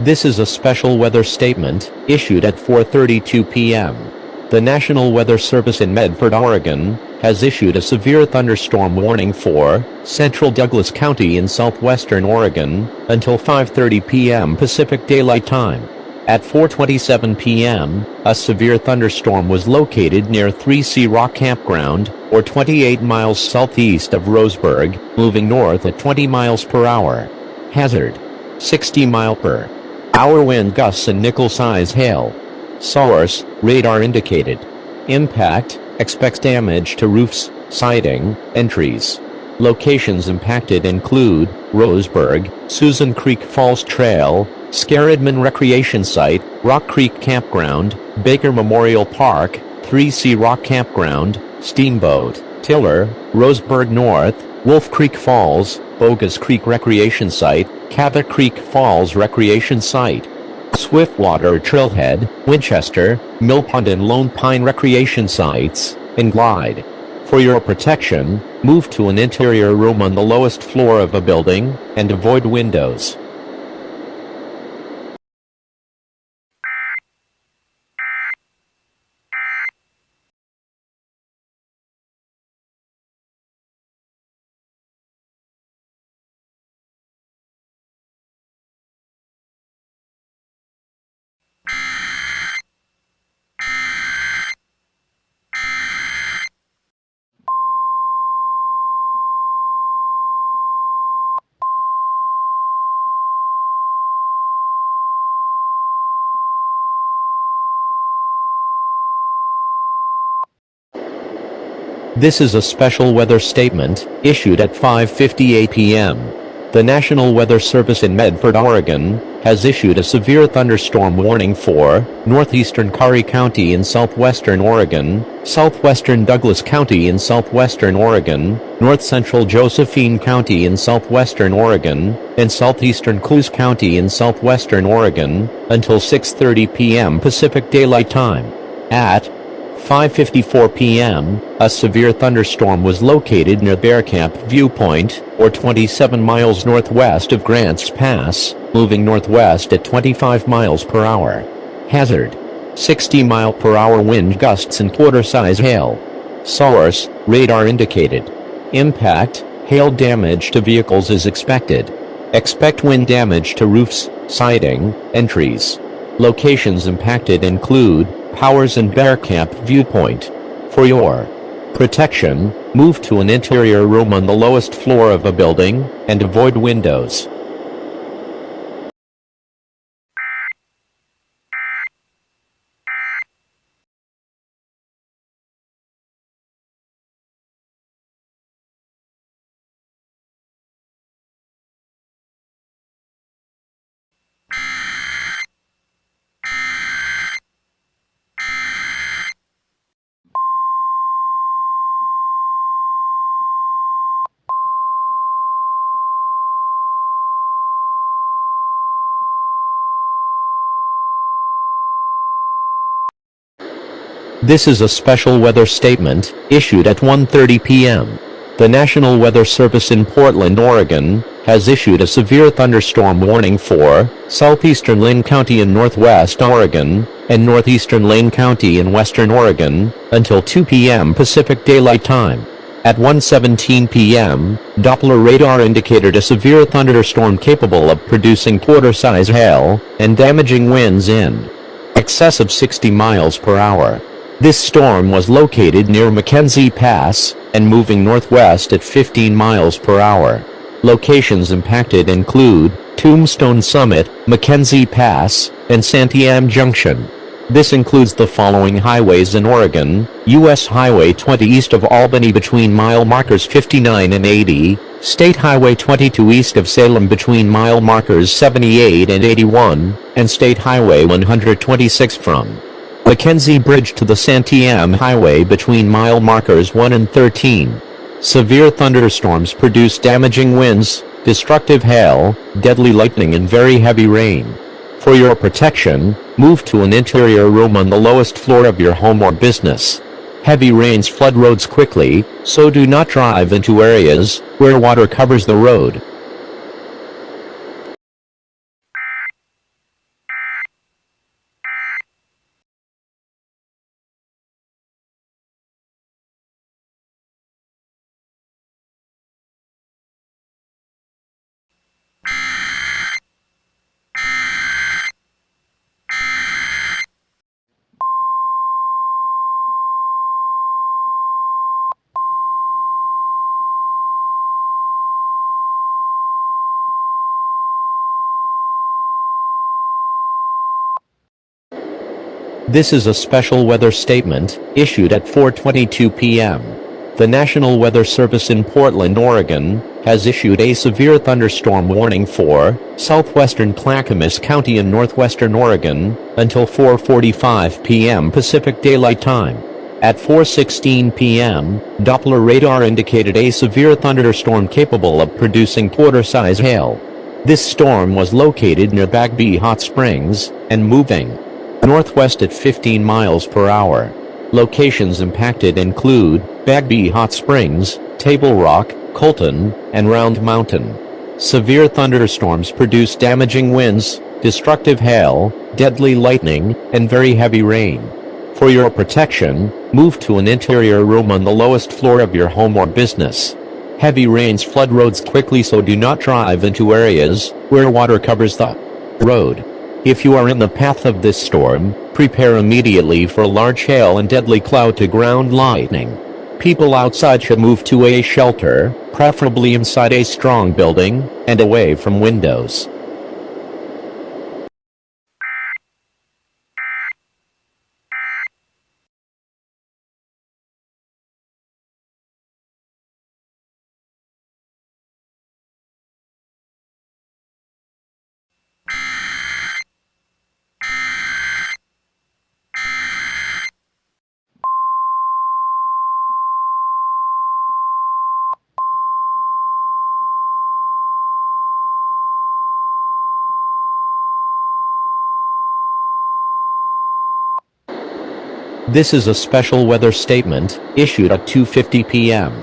This is a special weather statement issued at 4:32 p.m. The National Weather Service in Medford, Oregon, has issued a severe thunderstorm warning for central Douglas County in southwestern Oregon until 5:30 p.m. Pacific Daylight Time. At 4:27 p.m., a severe thunderstorm was located near 3C Rock Campground, or 28 miles southeast of Roseburg, moving north at 20 miles per hour. Hazard: 60 mile per hour wind gusts and nickel-size hail. Source: radar indicated. Impact: expects damage to roofs, siding, and trees. Locations impacted include Roseburg, Susan Creek Falls Trail, Scaridman Recreation Site, Rock Creek Campground, Baker Memorial Park, 3C Rock Campground, Steamboat, Tiller, Roseburg North, Wolf Creek Falls, Bogus Creek Recreation Site, Cabot Creek Falls Recreation Site, Swiftwater Trailhead, Winchester, Mill Pond and Lone Pine Recreation Sites, and Glide. For your protection, move to an interior room on the lowest floor of a building, and avoid windows. This is a special weather statement issued at 5:58 p.m. The National Weather Service in Medford, Oregon, has issued a severe thunderstorm warning for northeastern Curry County in southwestern Oregon, southwestern Douglas County in southwestern Oregon, north-central Josephine County in southwestern Oregon, and southeastern Coos County in southwestern Oregon, until 6:30 p.m. Pacific Daylight Time. At 5:54 p.m., a severe thunderstorm was located near Bear Camp Viewpoint, or 27 miles northwest of Grants Pass, moving northwest at 25 miles per hour. Hazard: 60 mile per hour wind gusts and quarter-size hail. Source: radar indicated. Impact: hail damage to vehicles is expected. Expect wind damage to roofs, siding, and trees. Locations impacted include Powers and Bear Camp Viewpoint. For your protection, move to an interior room on the lowest floor of a building, and avoid windows. This is a special weather statement issued at 1:30 p.m. The National Weather Service in Portland, Oregon, has issued a severe thunderstorm warning for southeastern Lane County in northwest Oregon and northeastern Lane County in western Oregon until 2 p.m. Pacific Daylight Time. At 1:17 p.m., Doppler radar indicated a severe thunderstorm capable of producing quarter-size hail and damaging winds in excess of 60 miles per hour. This storm was located near Mackenzie Pass and moving northwest at 15 miles per hour. Locations impacted include Tombstone Summit, Mackenzie Pass, and Santiam Junction. This includes the following highways in Oregon: U.S. Highway 20 east of Albany between mile markers 59 and 80, State Highway 22 east of Salem between mile markers 78 and 81, and State Highway 126 from Mackenzie Bridge to the Santiam Highway between mile markers 1 and 13. Severe thunderstorms produce damaging winds, destructive hail, deadly lightning and very heavy rain. For your protection, move to an interior room on the lowest floor of your home or business. Heavy rains flood roads quickly, so do not drive into areas where water covers the road. This is a special weather statement issued at 4:22 p.m. The National Weather Service in Portland, Oregon, has issued a severe thunderstorm warning for southwestern Clackamas County in northwestern Oregon until 4:45 p.m. Pacific Daylight Time. At 4:16 p.m., Doppler radar indicated a severe thunderstorm capable of producing quarter-size hail. This storm was located near Bagby Hot Springs and moving northwest at 15 miles per hour. Locations impacted include Bagby Hot Springs, Table Rock, Colton, and Round Mountain. Severe thunderstorms produce damaging winds, destructive hail, deadly lightning, and very heavy rain. For your protection, move to an interior room on the lowest floor of your home or business. Heavy rains flood roads quickly, so do not drive into areas where water covers the road. If you are in the path of this storm, prepare immediately for large hail and deadly cloud-to-ground lightning. People outside should move to a shelter, preferably inside a strong building, and away from windows. This is a special weather statement issued at 2:50 p.m.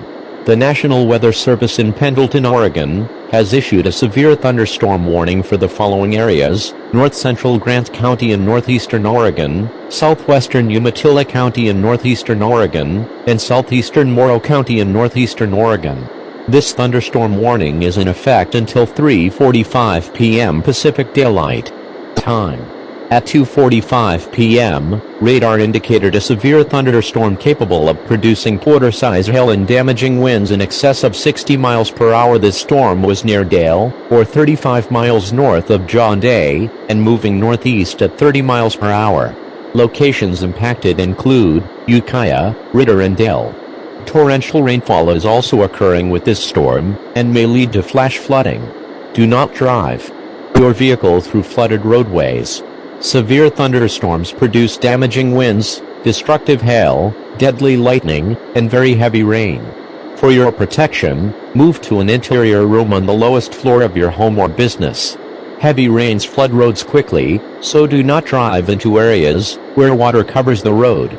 The National Weather Service in Pendleton, Oregon, has issued a severe thunderstorm warning for the following areas: north-central Grant County in northeastern Oregon, southwestern Umatilla County in northeastern Oregon, and southeastern Morrow County in northeastern Oregon. This thunderstorm warning is in effect until 3:45 p.m. Pacific Daylight Time. At 2:45 p.m., radar indicated a severe thunderstorm capable of producing quarter-size hail and damaging winds in excess of 60 miles per hour. This storm was near Dale, or 35 miles north of John Day, and moving northeast at 30 miles per hour. Locations impacted include Ukiah, Ritter, and Dale. Torrential rainfall is also occurring with this storm, and may lead to flash flooding. Do not drive your vehicle through flooded roadways. Severe thunderstorms produce damaging winds, destructive hail, deadly lightning, and very heavy rain. For your protection, move to an interior room on the lowest floor of your home or business. Heavy rains flood roads quickly, so do not drive into areas where water covers the road.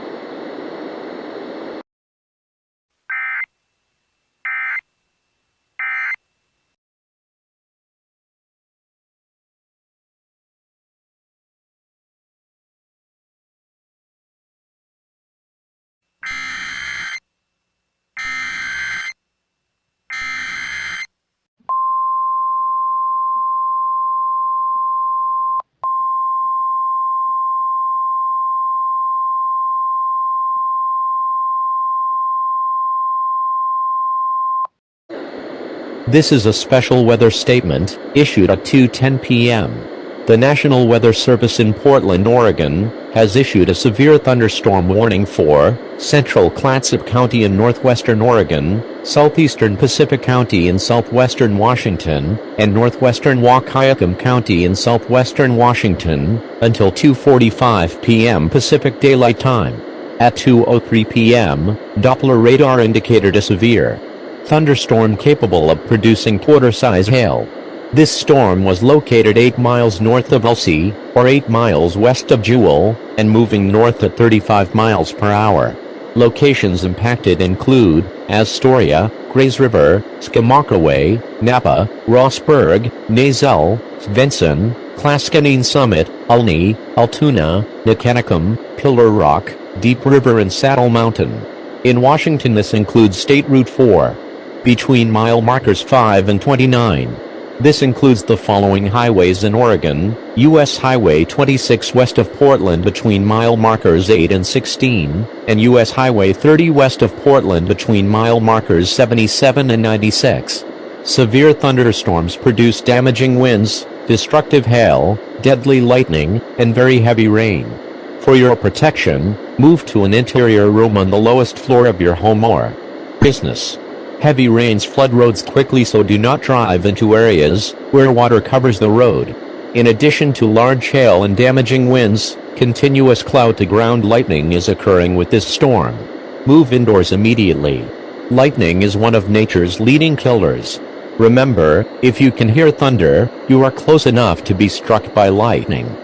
This is a special weather statement issued at 2:10 p.m. The National Weather Service in Portland, Oregon, has issued a severe thunderstorm warning for central Clatsop County in northwestern Oregon, southeastern Pacific County in southwestern Washington, and northwestern Wahkiakum County in southwestern Washington, until 2:45 p.m. Pacific Daylight Time. At 2:03 p.m., Doppler radar indicated a severe thunderstorm capable of producing quarter-size hail. This storm was located 8 miles north of Ulce, or 8 miles west of Jewell, and moving north at 35 miles per hour. Locations impacted include Astoria, Grays River, Skamakawa, Napa, Rossburg, Nazelle, Svensson, Clascanine Summit, Olney, Altoona, Nicanatum, Pillar Rock, Deep River, and Saddle Mountain. In Washington, this includes State Route 4 between mile markers 5 and 29. This includes the following highways in Oregon: U.S. Highway 26 west of Portland between mile markers 8 and 16, and U.S. Highway 30 west of Portland between mile markers 77 and 96. Severe thunderstorms produce damaging winds, destructive hail, deadly lightning, and very heavy rain. For your protection, move to an interior room on the lowest floor of your home or business. Heavy rains flood roads quickly, so do not drive into areas where water covers the road. In addition to large hail and damaging winds, continuous cloud-to-ground lightning is occurring with this storm. Move indoors immediately. Lightning is one of nature's leading killers. Remember, if you can hear thunder, you are close enough to be struck by lightning.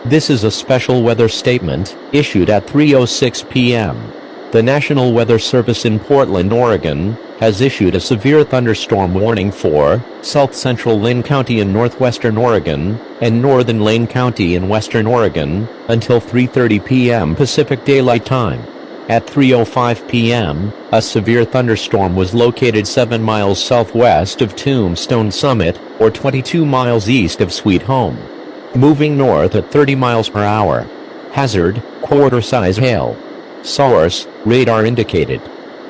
This is a special weather statement, issued at 3:06 p.m. The National Weather Service in Portland, Oregon, has issued a severe thunderstorm warning for south-central Lane County in northwestern Oregon, and northern Lane County in western Oregon, until 3:30 p.m. Pacific Daylight Time. At 3:05 p.m., a severe thunderstorm was located 7 miles southwest of Tombstone Summit, or 22 miles east of Sweet Home. Moving north at 30 miles per hour. Hazard, quarter-size hail. Source, radar indicated.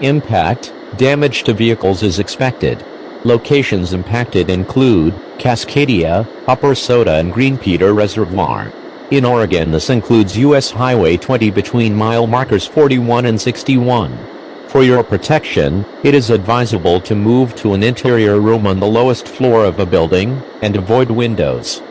Impact, damage to vehicles is expected. Locations impacted include Cascadia, Upper Soda and Green Peter Reservoir. In Oregon, this includes U.S. Highway 20 between mile markers 41 and 61. For your protection, it is advisable to move to an interior room on the lowest floor of a building, and avoid windows.